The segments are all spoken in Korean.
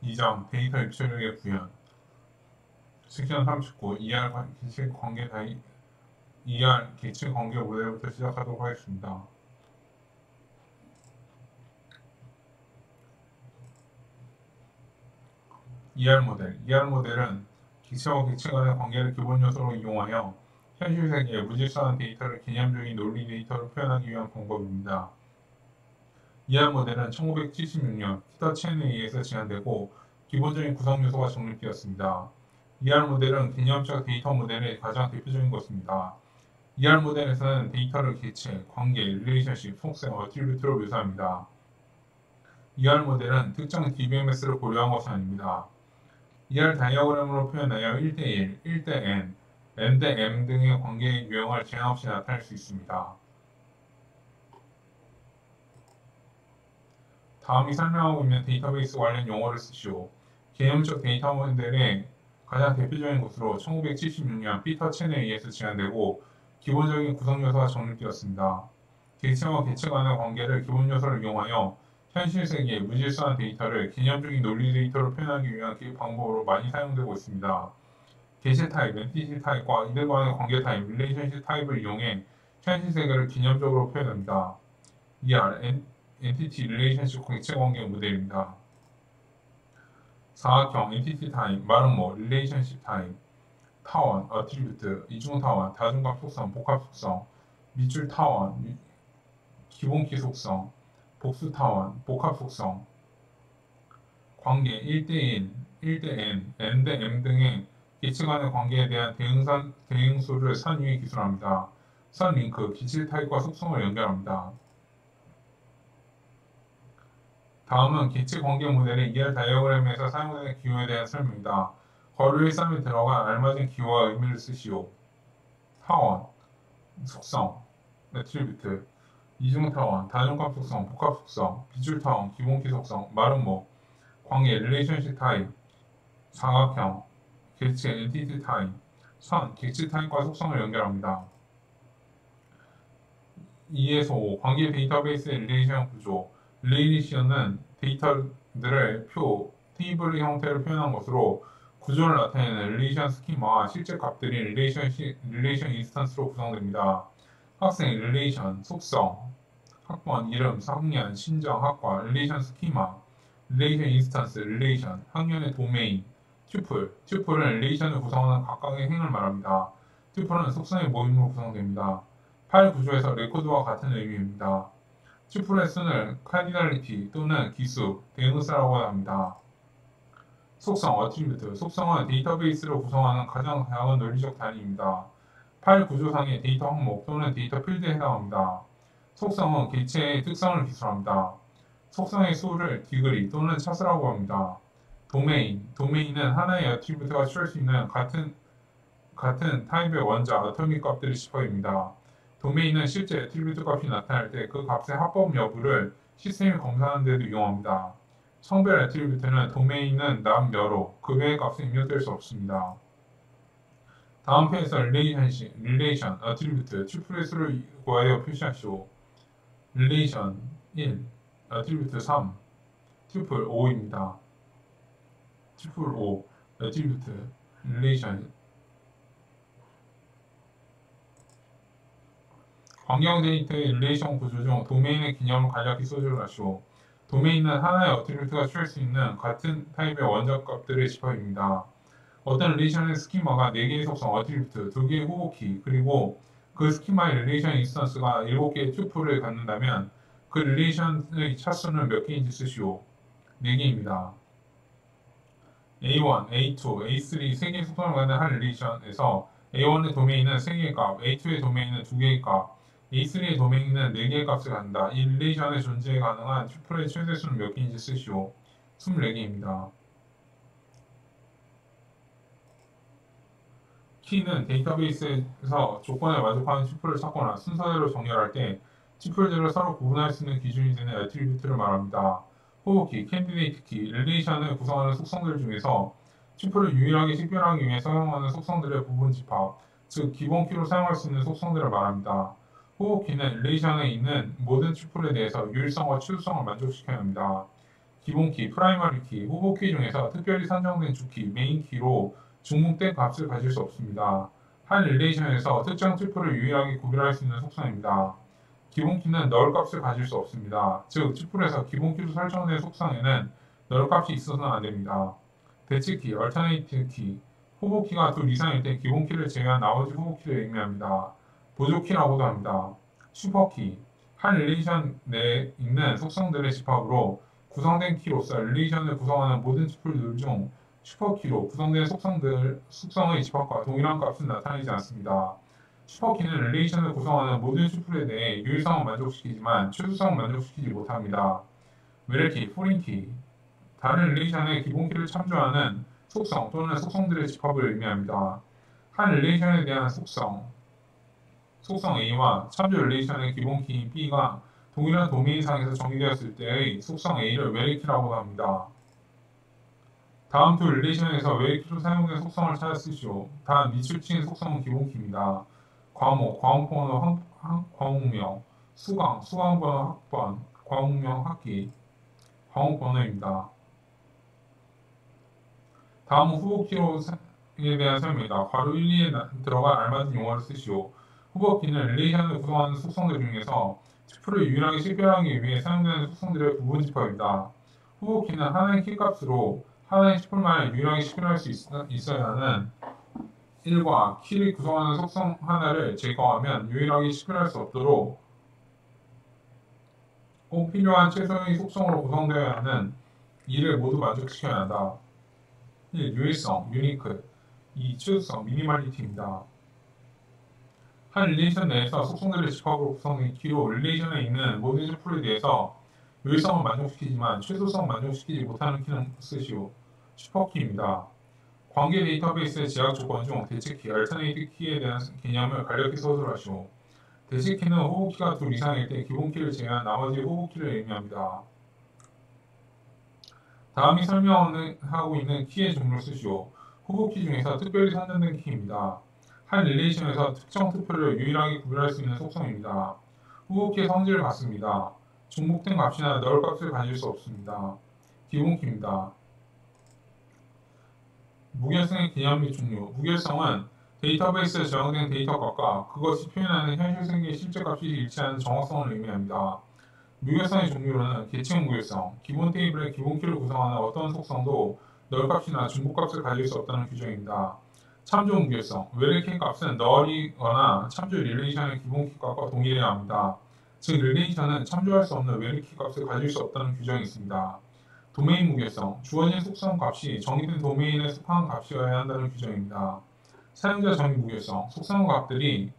2장 데이터 입출력의 구현 섹션 39 ER 기체 관계 ER 기체 관계 모델부터 시작하도록 하겠습니다. ER 모델은 기체와 기체 간의 관계를 기본 요소로 이용하여 현실 세계의 무질서한 데이터를 개념적인 논리 데이터로 표현하기 위한 방법입니다. ER 모델은 1976년 피터 첸에 의해서 제안되고 기본적인 구성 요소가 정립되었습니다. ER 모델은 개념적 데이터 모델의 가장 대표적인 것입니다. ER 모델에서는 데이터를 개체, 관계, 릴레이션십, 속성, 어트리뷰트로 묘사합니다. ER 모델은 특정 DBMS를 고려한 것은 아닙니다. ER 다이어그램으로 표현하여 1대1, 1대-n, n-m 등의 관계의 유형을 제한 없이 나타낼 수 있습니다. 다음이 설명하고 있는 데이터베이스 관련 용어를 쓰시오. 개념적 데이터 모델의 가장 대표적인 것으로 1976년 피터 첸에 의해서 제안되고 기본적인 구성 요소가 정립되었습니다. 개체와 개체 간의 관계를 기본 요소를 이용하여 현실 세계의 무질서한 데이터를 개념적인 논리 데이터로 표현하기 위한 방법으로 많이 사용되고 있습니다. 개체 타입, 엔티티 타입과 이들 간의 관계 타입, 릴레이션십 타입을 이용해 현실 세계를 개념적으로 표현합니다. ER, 엔티티 릴레이션십 개체 관계 모델입니다. 사각형, 엔티티 타입, 말은 릴레이션십 타입, 타원, 어트리뷰트, 이중 타원, 다중값 속성, 복합 속성, 밑줄 타원, 기본키 속성, 복수 타원, 복합 속성, 관계 1대1, 1대-n, n-m 등의 기체 간의 관계에 대한 대응수를 선 위에 기술합니다. 선 링크, 기체 타입과 속성을 연결합니다. 다음은 기체 관계 모델의 ER 다이어그램에서 사용되는 기호에 대한 설명입니다. 괄호 1, 3에 들어가 알맞은 기호와 의미를 쓰시오. 타원, 속성, 애트리뷰트, 이중타원, 다중값 속성, 복합 속성, 빗줄타원, 기본키 속성, 말은 관계, 릴레이션십 타입, 사각형, 개체, 엔티티 타입, 선, 개체 타입과 속성을 연결합니다. 2에서 5, 관계 데이터베이스의 릴레이션 구조. 릴레이션은 데이터들의 표, 테이블의 형태를 표현한 것으로 구조를 나타내는 릴레이션 스키마와 실제 값들인 릴레이션 인스턴스로 구성됩니다. 학생, 릴레이션, 속성, 학번, 이름, 학년, 신정, 학과, 릴레이션 스키마, 릴레이션 인스턴스, 릴레이션, 학년의 도메인, 튜플은 릴레이션을 구성하는 각각의 행을 말합니다. 튜플은 속성의 모임으로 구성됩니다. 파일 구조에서 레코드와 같은 의미입니다. 튜플의 순을 카디널리티 또는 기수, 대응수라고 합니다. 속성, 어트리뷰트. 속성은 데이터베이스를 구성하는 가장 다양한 논리적 단위입니다. 파일 구조상의 데이터 항목 또는 데이터 필드에 해당합니다. 속성은 개체의 특성을 기술합니다. 속성의 수를 디그리 또는 차수라고 합니다. 도메인은 하나의 어트리뷰트가 취할 수 있는 같은 타입의 원자, 어토믹 값들을 지퍼입니다. 도메인은 실제 애트리뷰트 값이 나타날 때 그 값의 합법 여부를 시스템이 검사하는 데도 이용합니다. 성별 애트리뷰트는 도메인은 남 여로, 그 외의 값은 입력될 수 없습니다. 다음 페이지에서 릴레이션, 애트리뷰트, 튜플의 수를 구하여 표시하시오. 릴레이션 1, 애트리뷰트 3, 튜플 5입니다. 튜플 5, 애트리뷰트, 릴레이션 환경 데이터의 릴레이션 구조 중 도메인의 개념을 간략히 소개하시오. 도메인은 하나의 어트리뷰트가 취할 수 있는 같은 타입의 원자 값들의 집합입니다. 어떤 릴레이션의 스키마가 4개의 속성, 어트리뷰트, 2개의 호흡키, 그리고 그 스키마의 릴레이션 인스턴스가 7개의 튜플을 갖는다면 그 릴레이션의 차수는 몇 개인지 쓰시오. 4개입니다. A1, A2, A3 3개의 속성을 갖는 한 릴레이션에서 A1의 도메인은 3개의 값, A2의 도메인은 2개의 값, A3의 도메인은 4개의 값을 갖는다. 이 릴레이션의 존재에 가능한 튜플의 최대수는 몇 개인지 쓰시오. 24개입니다. 키는 데이터베이스에서 조건에 만족하는 튜플을 찾거나 순서대로 정렬할 때 튜플들을 서로 구분할 수 있는 기준이 되는 애트리뷰트를 말합니다. 호흡키, 캔디데이트 키, 릴레이션을 구성하는 속성들 중에서 튜플을 유일하게 식별하기 위해 사용하는 속성들의 부분 집합, 즉 기본 키로 사용할 수 있는 속성들을 말합니다. 호흡키는 릴레이션에 있는 모든 튜플에 대해서 유일성과 취소성을 만족시켜야 합니다. 기본키, 프라이머리 키, 후보키 중에서 특별히 선정된 주키, 메인 키로 중복된 값을 가질 수 없습니다. 한 릴레이션에서 특정 튜플을 유일하게 구별할 수 있는 속성입니다. 기본키는 널 값을 가질 수 없습니다. 즉, 튜플에서 기본키로 설정된 속성에는 널 값이 있어서는 안 됩니다. 대치키, 얼터네이트 키, 후보키가 둘 이상일 때 기본키를 제외한 나머지 후보키를 의미합니다. 보조키라고도 합니다. 슈퍼키, 한 릴레이션 내에 있는 속성들의 집합으로 구성된 키로서 릴레이션을 구성하는 모든 튜플들 중 슈퍼키로 구성된 속성의 집합과 동일한 값은 나타내지 않습니다. 슈퍼키는 릴레이션을 구성하는 모든 튜플에 대해 유일성을 만족시키지만 최소성을 만족시키지 못합니다. 외래키, 포린키, 다른 릴레이션의 기본키를 참조하는 속성 또는 속성들의 집합을 의미합니다. 한 릴레이션에 대한 속성 A와 참조 릴레이션의 기본키인 B가 동일한 도메인상에서 정의되었을 때의 속성 A를 외래키라고 합니다. 다음 두 릴레이션에서 외래키로 사용된 속성을 찾아 쓰시오. 단, 미출치인 속성은 기본키입니다. 과목, 과목번호 과목명, 수강번호 학번, 과목명 학기, 과목번호입니다. 다음은 후보키에 대한 설명입니다. 괄호 1, 2에 들어갈 알맞은 용어를 쓰시오. 후보키는 릴레이션을 구성하는 속성들 중에서 튜플을 유일하게 식별하기 위해 사용되는 속성들의 부분 집합입니다. 후보키는 하나의 키값으로 하나의 튜플만을 유일하게 식별할 수 있어야 하는 1과 키를 구성하는 속성 하나를 제거하면 유일하게 식별할 수 없도록 꼭 필요한 최소의 속성으로 구성되어야 하는 2를 모두 만족시켜야 한다. 1. 유일성, 유니크. 2. 최소성, 미니멀리티입니다. 한 릴레이션 내에서 속성들의 집합으로 구성된 키로 릴레이션에 있는 모든 튜플에 대해서 유일성을 만족시키지만 최소성을 만족시키지 못하는 키는 쓰시오. 슈퍼키입니다. 관계 데이터베이스의 제약 조건 중 대체키, 얼터네이트 키에 대한 개념을 간략히 서술하시오. 대체키는 후보키가 둘 이상일 때 기본키를 제외한 나머지 후보키를 의미합니다. 다음이 설명하고 있는 키의 종류를 쓰시오. 후보키 중에서 특별히 선정된 키입니다. 한 릴레이션에서 특정 튜플을 유일하게 구별할 수 있는 속성입니다. 후보키의 성질을 갖습니다. 중복된 값이나 널 값을 가질 수 없습니다. 기본키입니다. 무결성의 개념 및 종류. 무결성은 데이터베이스에 저장된 데이터 값과 그것이 표현하는 현실 세계의 실제 값이 일치하는 정확성을 의미합니다. 무결성의 종류로는 계층 무결성, 기본 테이블의 기본키를 구성하는 어떤 속성도 널 값이나 중복 값을 가질 수 없다는 규정입니다. 참조 무결성, 외래키 값은 널이거나 참조 릴레이션의 기본키 값과 동일해야 합니다. 즉 릴레이션은 참조할 수 없는 외래키 값을 가질 수 없다는 규정이 있습니다. 도메인 무결성, 주어진 속성 값이 정의된 도메인에 속한 값이어야 한다는 규정입니다. 사용자 정의 무결성, 속성 값들이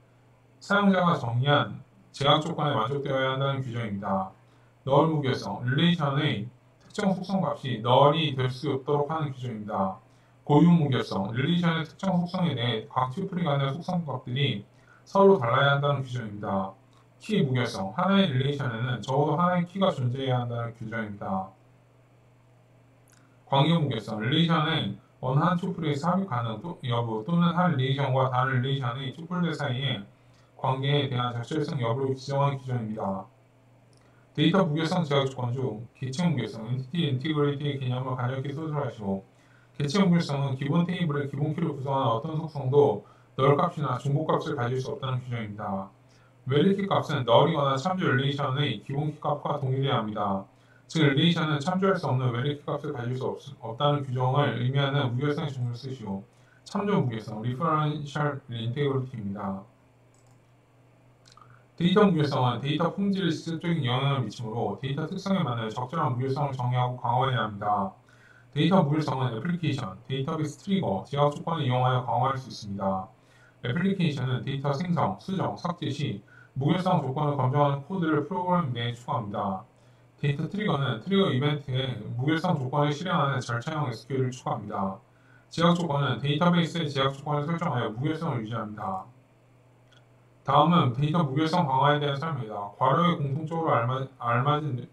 사용자가 정의한 제약 조건에 만족되어야 한다는 규정입니다. 널 무결성, 릴레이션의 특정 속성 값이 널이 될 수 없도록 하는 규정입니다. 고유 무결성, 릴레이션의 특정 속성에 대해 각 튜플이 갖는 속성 값들이 서로 달라야 한다는 규정입니다. 키 무결성, 하나의 릴레이션에는 적어도 하나의 키가 존재해야 한다는 규정입니다. 관계 무결성, 릴레이션의 어느 한 튜플의 삽입 가능 여부 또는 한 릴레이션과 다른 릴레이션의 튜플들 사이의 관계에 대한 적절성 여부를 지정하는 규정입니다. 데이터 무결성 제약 조건 중 계층 무결성, 엔티티 인티그리티의 개념을 간략히 소설하시고 계층 무결성은 기본 테이블의 기본키를 구성하는 어떤 속성도 널 값이나 중복 값을 가질 수 없다는 규정입니다. 외래키 값은 널이거나 참조 릴레이션의 기본키 값과 동일해야 합니다. 즉 릴레이션은 참조할 수 없는 외래키 값을 가질 수 없다는 규정을 의미하는 무결성의 종류를 쓰시오. 참조 무결성, 리퍼런셜 인테그리티입니다. 데이터 무결성은 데이터 품질에 직접적인 영향을 미치므로 데이터 특성에 맞는 적절한 무결성을 정의하고 강화해야 합니다. 데이터 무결성은 애플리케이션, 데이터베이스 트리거, 제약 조건을 이용하여 강화할 수 있습니다. 애플리케이션은 데이터 생성, 수정, 삭제 시 무결성 조건을 검증하는 코드를 프로그램 내에 추가합니다. 데이터 트리거는 트리거 이벤트에 무결성 조건을 실행하는 절차형 SQL을 추가합니다. 제약 조건은 데이터베이스의 제약 조건을 설정하여 무결성을 유지합니다. 다음은 데이터 무결성 강화에 대한 설명입니다. 괄호에 공통적으로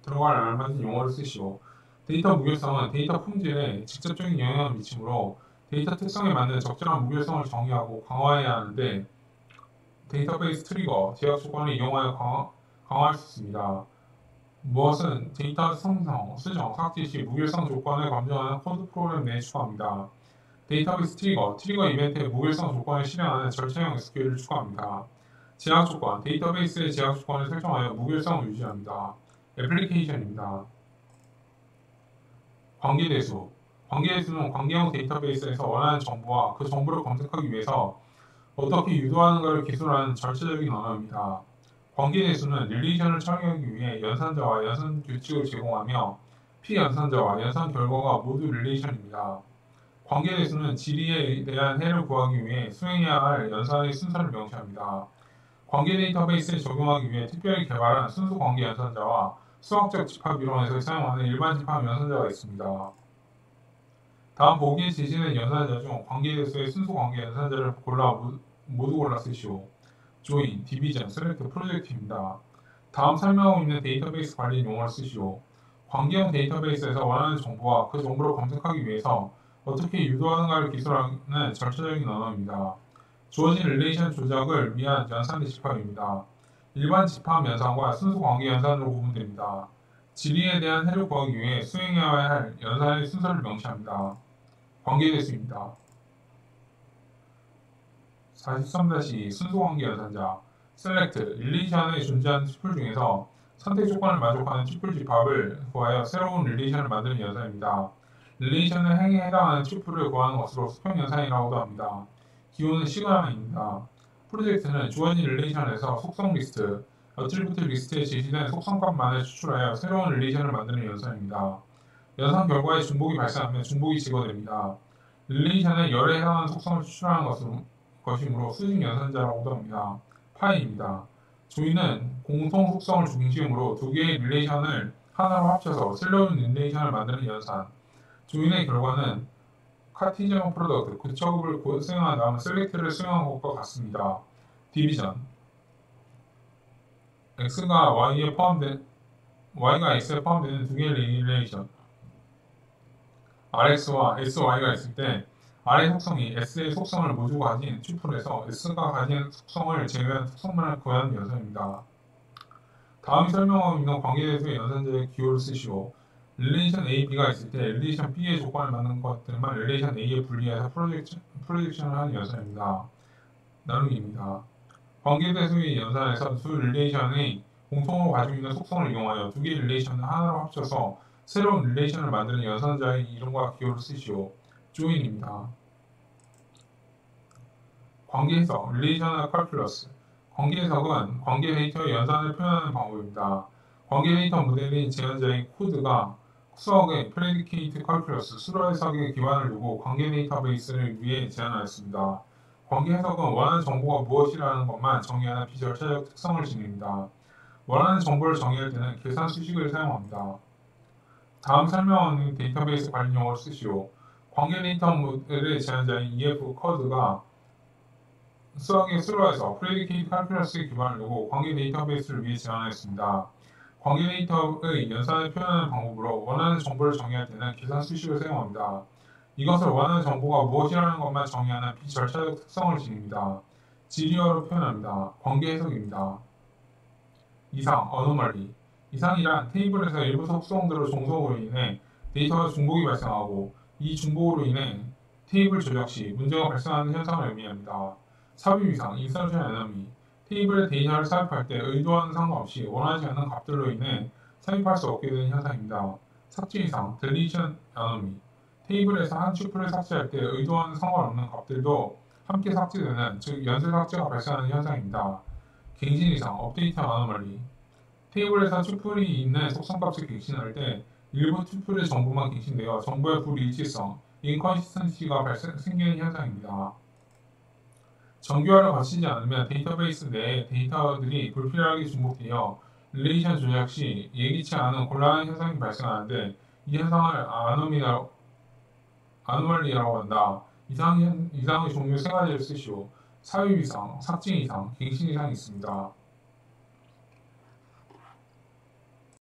들어갈 알맞은 용어를 쓰시오. 데이터 무결성은 데이터 품질에 직접적인 영향을 미치므로 데이터 특성에 맞는 적절한 무결성을 정의하고 강화해야 하는데 데이터베이스 트리거, 제약 조건을 이용하여 강화할 수 있습니다. 무엇은 데이터 생성, 수정, 삭제 시 무결성 조건을 검증하는 코드 프로그램 내에 추가합니다. 데이터베이스 트리거 이벤트의 무결성 조건을 실행하는 절차형 SQL을 추가합니다. 제약 조건, 데이터베이스의 제약 조건을 설정하여 무결성을 유지합니다. 애플리케이션입니다. 관계대수. 관계대수는 관계형 데이터베이스에서 원하는 정보와 그 정보를 검색하기 위해서 어떻게 유도하는가를 기술하는 절차적인 언어입니다. 관계대수는 릴레이션을 처리하기 위해 연산자와 연산 규칙을 제공하며 피연산자와 연산 결과가 모두 릴레이션입니다. 관계대수는 지리에 대한 해를 구하기 위해 수행해야 할 연산의 순서를 명시합니다. 관계 데이터베이스에 적용하기 위해 특별히 개발한 순수 관계 연산자와 수학적 집합 이론에서 사용하는 일반 집합 연산자가 있습니다. 다음 보기에 제시된 연산자 중 관계대수의 순수 관계 연산자를 모두 골라 쓰시오. 조인, 디비전, 셀렉트, 프로젝트입니다. 다음 설명하고 있는 데이터베이스 관리 용어를 쓰시오. 관계형 데이터베이스에서 원하는 정보와 그 정보를 검색하기 위해서 어떻게 유도하는가를 기술하는 절차적인 언어입니다. 주어진 릴레이션 조작을 위한 연산의 집합입니다. 일반 집합 연산과 순수 관계 연산으로 구분됩니다. 지리에 대한 해를 구하기 위해 수행해야 할 연산의 순서를 명시합니다. 관계대수입니다. 43-2 순수 관계 연산자 셀렉트 릴레이션에 존재하는 튜플 중에서 선택 조건을 만족하는 튜플 집합을 구하여 새로운 릴레이션을 만드는 연산입니다. 릴레이션의 행위에 해당하는 튜플을 구하는 것으로 수평 연산이라고도 합니다. 기호는 시그마입니다. 프로젝트는 주어진 릴레이션에서 속성 리스트, 어트리뷰트 리스트에 제시된 속성값만을 추출하여 새로운 릴레이션을 만드는 연산입니다. 연산 결과에 중복이 발생하면 중복이 제거됩니다. 릴레이션에 열에 해당하는 속성을 추출하는 것이므로 수직 연산자라고도 합니다. 파이입니다. 조인은 공통 속성을 중심으로 두 개의 릴레이션을 하나로 합쳐서 새로운 릴레이션을 만드는 연산. 조인의 결과는 카티지언 프로덕트, 구처급을 수행한 다음 셀렉트를 수행한 것과 같습니다. 디비전 Y가 X에 포함되는 두 개의 릴레이션 RX와 SY가 있을 때 R의 속성이 S의 속성을 모두 가진 튜플에서 S가 가진 속성을 제외한 속성만을 구하는 연산입니다. 다음 설명하고 있는 관계대수의 연산자의 기호를 쓰시오. 릴레이션 A, B가 있을 때 릴레이션 B의 조건을 맞는 것들만 릴레이션 A에 분리해서 프로젝션을 하는 연산입니다. 나누기입니다. 관계대수의 연산에서 두 릴레이션의 공통으로 가지고 있는 속성을 이용하여 두 개의 릴레이션을 하나로 합쳐서 새로운 릴레이션을 만드는 연산자의 이름과 기호를 쓰시오. 조인입니다. 관계해석, 릴레이셔널 칼큘러스. 관계해석은 관계 데이터의 연산을 표현하는 방법입니다. 관계 데이터 모델인 제한자인 코드가 수학의 프레디케이트 칼큘러스, 수로 해석에 기반을 두고 관계 데이터베이스를 위해 제안하였습니다. 관계 해석은 원하는 정보가 무엇이라는 것만 정의하는 비절차적 특성을 지닙니다. 원하는 정보를 정의할 때는 계산 수식을 사용합니다. 다음 설명하는 데이터베이스 관리 용어를 쓰시오. 관계 데이터 모델의 제한자인 EF 코드가 수학의 수로 해석, 프레디케이트 칼큘러스에 기반을 두고 관계 데이터베이스를 위해 제안하였습니다. 관계 데이터의 연산을 표현하는 방법으로 원하는 정보를 정의할 때는 계산 수식을 사용합니다. 이것을 원하는 정보가 무엇이라는 것만 정의하는 비절차적 특성을 지닙니다. 지리어로 표현합니다. 관계 해석입니다. 이상, 어노멀리. 이상이란 테이블에서 일부 속성들의 종속으로 인해 데이터가 중복이 발생하고 이 중복으로 인해 테이블 조작 시 문제가 발생하는 현상을 의미합니다. 삽입 이상, 인서션 에너미. 테이블에 데이터를 삽입할 때 의도와는 상관없이 원하지 않는 값들로 인해 삽입할 수 없게 되는 현상입니다. 삭제 이상, 델리션 에너미. 테이블에서 한 튜플을 삭제할 때 의도와는 상관없는 값들도 함께 삭제되는, 즉 연쇄 삭제가 발생하는 현상입니다. 갱신 이상, 업데이트 어노멀리. 테이블에서 튜플이 있는 속성값을 갱신할 때 일부 튜플의 정보만 갱신되어 정보의 불일치성, 인컨시스턴시가 생기는 현상입니다. 정교화를 거치지 않으면 데이터베이스 내에 데이터들이 불필요하게 중복되어 릴레이션 조작 시 예기치 않은 곤란한 현상이 발생하는데 이 현상을 아노멀리라고 한다. 이상의 종류 세 가지를 쓰시오. 삽입 이상, 삭제 이상, 갱신 이상이 있습니다.